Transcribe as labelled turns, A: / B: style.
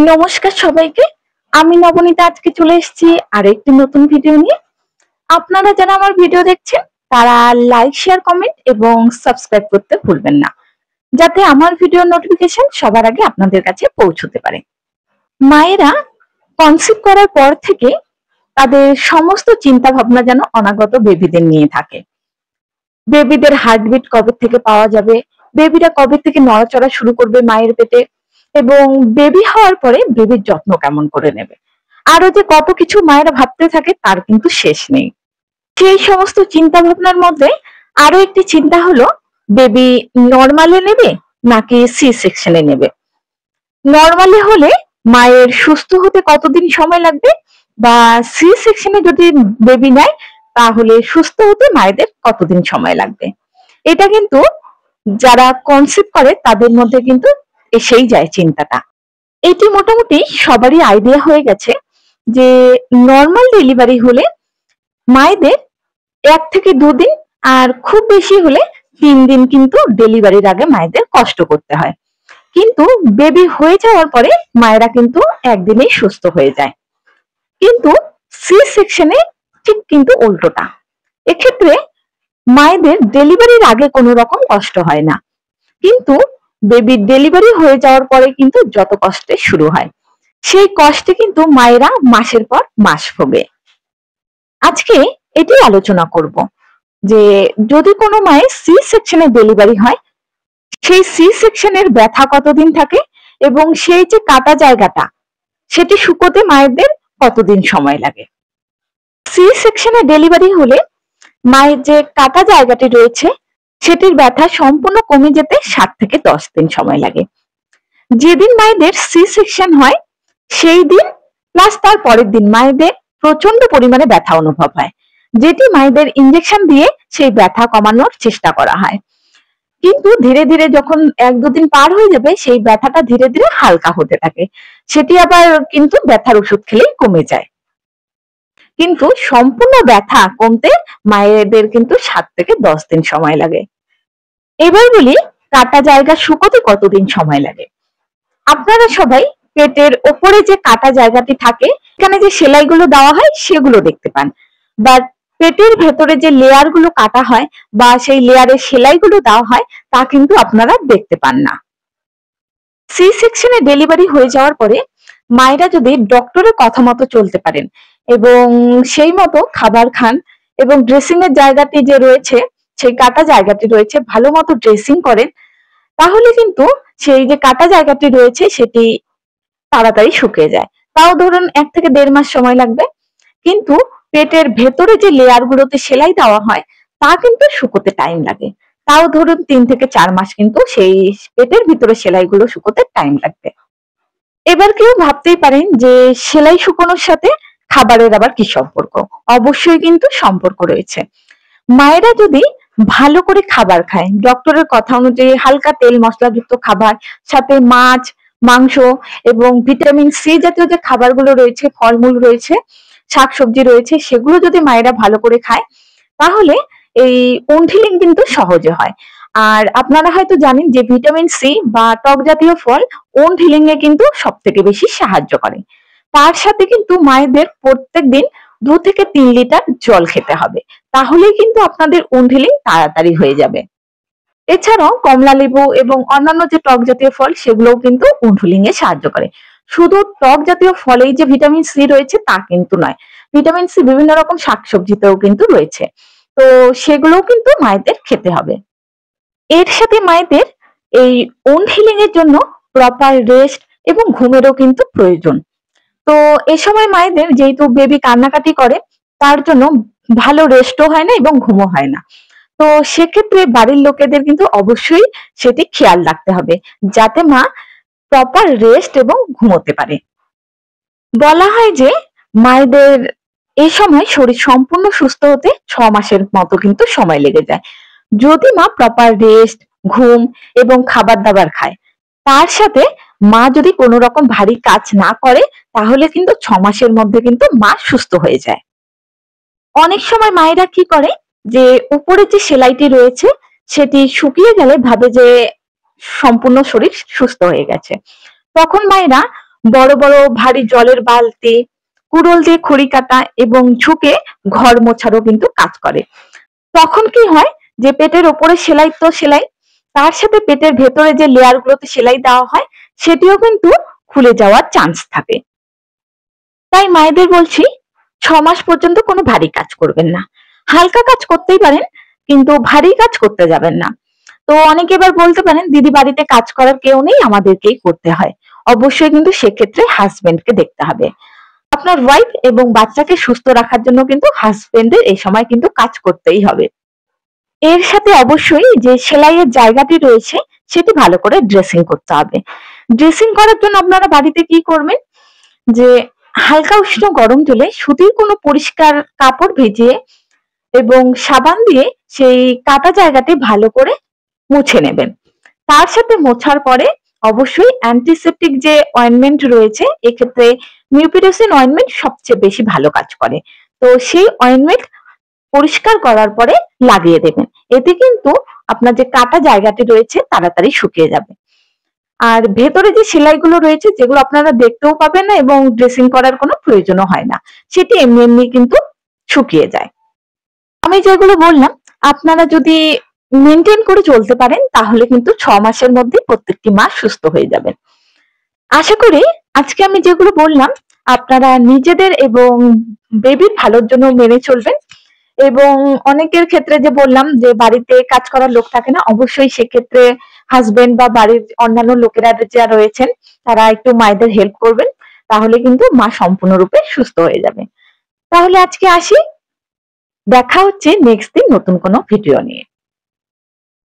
A: নমস্কার সবাইকে। আমি নবনীতা আজকে চলে এসেছি আরেকটি নতুন ভিডিও নিয়ে। আপনারা যারা আমার ভিডিও দেখছেন তারা লাইক, শেয়ার, কমেন্ট এবং সাবস্ক্রাইব করতে ভুলবেন না, যাতে আমার ভিডিওর নোটিফিকেশন সবার আগে আপনাদের কাছে পৌঁছতে পারে। মায়েরা কনসিভ করার পর থেকে তাদের সমস্ত চিন্তা ভাবনা যেন অনাগত বেবিদের নিয়ে থাকে। বেবিদের হার্টবিট কবে থেকে পাওয়া যাবে, বেবিরা কবে থেকে নড়াচড়া শুরু করবে মায়ের পেটে, এবং বেবি হওয়ার পরে বেবির যত্ন কেমন করে নেবে, আরো যে কত কিছু মায়েরা ভাবতে থাকে তার কিন্তু শেষ নেই। সেই সমস্ত চিন্তা ভাবনার মধ্যে আরো একটি চিন্তা হলো বেবি নর্মালে নেবে নাকি সি সেকশনে নেবে। নর্মালে হলে মায়ের সুস্থ হতে কতদিন সময় লাগবে, বা সি সেকশনে যদি বেবি নেয় তাহলে সুস্থ হতে মায়েদের কতদিন সময় লাগবে। এটা কিন্তু যারা কনসিভ করে তাদের মধ্যে কিন্তু এসেই যায় চিন্তাটা। এটি মোটামুটি সবারই আইডিয়া হয়ে গেছে যে নর্মাল ডেলিভারি হলে মায়েদের 1 থেকে 2 দিন, আর খুব বেশি হলে 3 দিন কিন্তু ডেলিভারির আগে মায়েদের কষ্ট করতে হয়। কিন্তু বেবি হয়ে যাওয়ার পরে মায়েরা কিন্তু একদিনেই সুস্থ হয়ে যায়। কিন্তু সি সেকশনে ঠিক কিন্তু উল্টোটা। এক্ষেত্রে মায়েদের ডেলিভারির আগে কোনো রকম কষ্ট হয় না, কিন্তু বেবির ডেলিভারি হয়ে যাওয়ার পরে কিন্তু যত কষ্টে শুরু হয়, সেই কষ্টে কিন্তু মায়েরা মাসের পর মাস ভোগে। আজকে এটি আলোচনা করব যে যদি কোনো মায়ের সি সেকশনে ডেলিভারি হয়, সেই সি সেকশনের ব্যথা কতদিন থাকে, এবং সেই যে কাটা জায়গাটা সেটি শুকোতে মায়েদের কতদিন সময় লাগে। সি সেকশনে ডেলিভারি হলে মায়ের যে কাটা জায়গাটি রয়েছে সেটির ব্যথা সম্পূর্ণ কমে যেতে 7 থেকে 10 দিন সময় লাগে। যেদিন মায়েদের সি সেকশন হয় সেই দিন প্লাস তার পরের দিন মায়েদের প্রচন্ড পরিমাণে ব্যথা অনুভব হয়, যেটি মায়েদের ইনজেকশন দিয়ে সেই ব্যথা কমানোর চেষ্টা করা হয়। কিন্তু ধীরে ধীরে যখন 1-2 দিন পার হয়ে যাবে সেই ব্যথাটা ধীরে ধীরে হালকা হতে থাকে, সেটি আবার কিন্তু ব্যথার ওষুধ খেলেই কমে যায়। কিন্তু সম্পূর্ণ ব্যথা কমতে মায়েদের কিন্তু 7 থেকে 10 দিন সময় লাগে। এবার বলি কাটা জায়গা শুকোতে কতদিন সময় লাগে। আপনারা সবাই পেটের ওপরে যে কাটা জায়গাটি থাকে এখানে যে সেলাইগুলো দেওয়া হয় সেগুলো দেখতে পান, বাট পেটের ভেতরে যে লেয়ার গুলো কাটা হয় বা সেই লেয়ারের সেলাইগুলো দেওয়া হয় তা কিন্তু আপনারা দেখতে পান না। সি সেকশনে ডেলিভারি হয়ে যাওয়ার পরে মায়েরা যদি ডক্টরের কথা মতো চলতে পারেন এবং সেই মতো খাবার খান, এবং ড্রেসিং এর জায়গাটি যে রয়েছে সেই কাটা জায়গাটি রয়েছে ভালো মতো ড্রেসিং করেন, তাহলে কিন্তু সেই যে কাটা জায়গাটি রয়েছে সেটি তাড়াতাড়ি শুকিয়ে যায়। তাও ধরুন 1 থেকে 1.5 মাস সময় লাগবে। কিন্তু পেটের ভেতরে যে লেয়ার গুলোতে সেলাই দেওয়া হয় তা কিন্তু শুকোতে টাইম লাগে। তাও ধরুন 3 থেকে 4 মাস কিন্তু সেই পেটের ভিতরে সেলাইগুলো শুকোতে টাইম লাগবে। এবার কেউ ভাবতেই পারেন যে সেলাই শুকোনোর সাথে খাবারের আবার কি সম্পর্ক? অবশ্যই কিন্তু সম্পর্ক রয়েছে। মায়েরা যদি ভালো করে খাবার খায়, ডক্টরের কথা অনুযায়ী হালকা তেল মশলাযুক্ত খাবার, সাথে মাছ, মাংস এবং ভিটামিন সি জাতীয় যে খাবারগুলো রয়েছে, ফলমূল রয়েছে, শাকসবজি রয়েছে, সেগুলো যদি মায়েরা ভালো করে খায় তাহলে এই ওন্ড-হিলিং কিন্তু সহজে হয়। আর আপনারা হয়তো জানেন যে ভিটামিন সি বা টক জাতীয় ফল ওন্ড-হিলিং এ কিন্তু সবথেকে বেশি সাহায্য করে। তার সাথে কিন্তু মায়েদের প্রত্যেকদিন 2 থেকে 3 লিটার জল খেতে হবে, তাহলেই কিন্তু আপনাদের ওন্ড-হিলিং তাড়াতাড়ি হয়ে যাবে। এছাড়াও কমলা লেবু এবং অন্যান্য যে টক জাতীয় ফল সেগুলোও কিন্তু ওন্ড-হিলিং এ সাহায্য করে। শুধু টক জাতীয় ফলেই যে ভিটামিন সি রয়েছে তা কিন্তু নয়, ভিটামিন সি বিভিন্ন রকম শাকসবজিতেও কিন্তু রয়েছে, তো সেগুলোও কিন্তু মায়েদের খেতে হবে। এর সাথে মায়েদের এই ওন্ড-হিলিং এর জন্য প্রপার রেস্ট এবং ঘুমেরও কিন্তু প্রয়োজন। তো এ সময় মায়েদের যেহেতু বেবি কান্নাকাটি করে তার জন্য ভালো রেস্টও হয় না এবং ঘুমও হয় না। তো সেক্ষেত্রে বাড়ির লোকেদের কিন্তু অবশ্যই সেটি খেয়াল রাখতে হবে যাতে মা প্রপার রেস্ট এবং ঘুমোতে পারে। বলা হয় যে মায়েদের এই সময় শরীর সম্পূর্ণ সুস্থ হতে 6 মাসের মতো কিন্তু সময় লেগে যায়, যদি মা প্রপার রেস্ট, ঘুম এবং খাবার দাবার খায়। তার সাথে মা যদি কোনো রকম ভারী কাজ না করে তাহলে কিন্তু 6 মাসের মধ্যে কিন্তু মা সুস্থ হয়ে যায়। অনেক সময় মায়েরা কি করে যে উপরে যে সেলাইটি রয়েছে সেটি শুকিয়ে গেলে ভাবে যে সম্পূর্ণ শরীর সুস্থ হয়ে গেছে। তখন মায়েরা বড় বড় ভারী জলের বালতি, কুড়োল দিয়ে খড়ি কাটা এবং ঝুঁকে ঘর মোছারও কিন্তু কাজ করে। তখন কি হয় যে পেটের ওপরে সেলাই তো সেলাই, তার সাথে পেটের ভেতরে যে লেয়ার গুলোতে সেলাই দেওয়া হয় সেটিও কিন্তু খুলে যাওয়ার চান্স থাকে। তাই মায়েদের বলছি 6 মাস পর্যন্ত কোনো ভারী কাজ করবেন না। হালকা কাজ করতেই পারেন, কিন্তু ভারী কাজ করতে যাবেন না। তো অনেকে এবার বলতে পারেন, দিদি বাড়িতে কাজ করার কেউ নেই, আমাদেরকেই করতে হয়। অবশ্যই কিন্তু সেক্ষেত্রে হাজবেন্ডকে দেখতে হবে। আপনার ওয়াইফ এবং বাচ্চাকে সুস্থ রাখার জন্য কিন্তু হাজবেন্ডের এই সময় কিন্তু কাজ করতেই হবে। এর সাথে অবশ্যই যে সেলাইয়ের জায়গাটি রয়েছে সেটি ভালো করে ড্রেসিং করতে হবে। ড্রেসিং করার জন্য আপনারা বাড়িতে কি করবেন, যে হালকা উষ্ণ গরম জলে সুতির কোনো পরিষ্কার কাপড় ভিজিয়ে এবং সাবান দিয়ে সেই কাটা জায়গাটি ভালো করে মুছে নেবেন। তার সাথে মোছার পরে অবশ্যই অ্যান্টিসেপটিক যে অয়েন্টমেন্ট রয়েছে, এক্ষেত্রে মিউপিডোসিন অয়েন্টমেন্ট সবচেয়ে বেশি ভালো কাজ করে। তো সেই অয়েন্টমেন্ট পরিষ্কার করার পরে লাগিয়ে দেবেন। এতে কিন্তু আপনার যে কাটা জায়গাটি রয়েছে তাড়াতাড়ি শুকিয়ে যাবে। আর ভেতরে যে সেলাইগুলো রয়েছে, যেগুলো আপনারা দেখতেও পাবেন না এবং ড্রেসিং করার কোনো প্রয়োজনও হয় না, সেটি এমনি এমনি কিন্তু শুকিয়ে যায়। আমি যেগুলো বললাম আপনারা যদি মেনটেন করে চলতে পারেন তাহলে কিন্তু 6 মাসের মধ্যে প্রত্যেকটি মা সুস্থ হয়ে যাবেন। আশা করি আজকে আমি যেগুলো বললাম আপনারা নিজেদের এবং বেবির ভালোর জন্য মেনে চলবেন। এবং অনেকের ক্ষেত্রে যে বললাম যে বাড়িতে কাজ করার লোক থাকে না, অবশ্যই সেক্ষেত্রে হাজবেন্ড বা বাড়ির অন্যান্য লোকেরা যা রয়েছেন তারা একটু মায়েদের হেল্প করবেন, তাহলে কিন্তু মা সম্পূর্ণরূপে সুস্থ হয়ে যাবে। তাহলে আজকে আসি, দেখা হচ্ছে নেক্সট দিন নতুন কোনো ভিডিও নিয়ে।